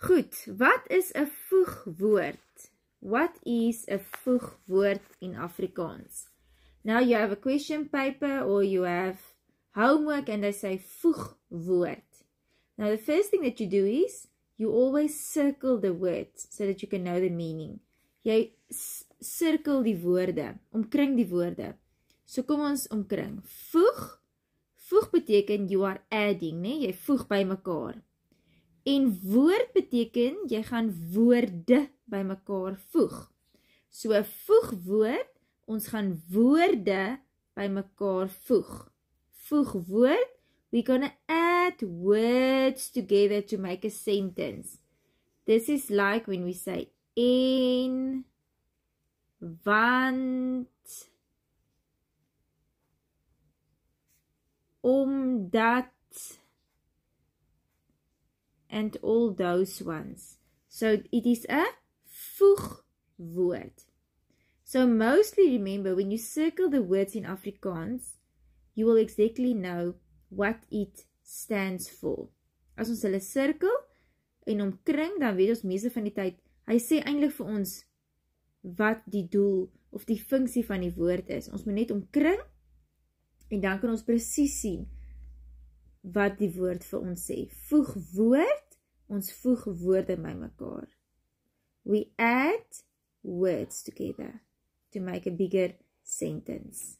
Goed, wat is 'n voegwoord? What is a voegwoord in Afrikaans? Now you have a question paper or you have homework and they say voegwoord. Now the first thing that you do is you always circle the words so that you can know the meaning. Jy cirkel die woorde, omkring die woorde. So kom ons omkring. Voeg, voeg beteken you are adding, né? Jy voeg by mekaar. En woord beteken jy gaan woorde by mekaar voeg. So 'n voegwoord, ons gaan woorde by mekaar voeg. Voegwoord, we're gonna add words together to make a sentence. This is like when we say en, want, omdat, and all those ones. So it is a voegwoord. So mostly remember, when you circle the words in Afrikaans, you will exactly know what it stands for. As ons hulle cirkel en omkring, dan weet ons meeste van die tyd, hy sê eintlik vir ons wat die doel of die funksie van die woord is. Ons moet net omkring en dan kan ons presies sien wat die woord vir ons sê. Voegwoord, ons voeg woorde by mekaar. We add words together to make a bigger sentence.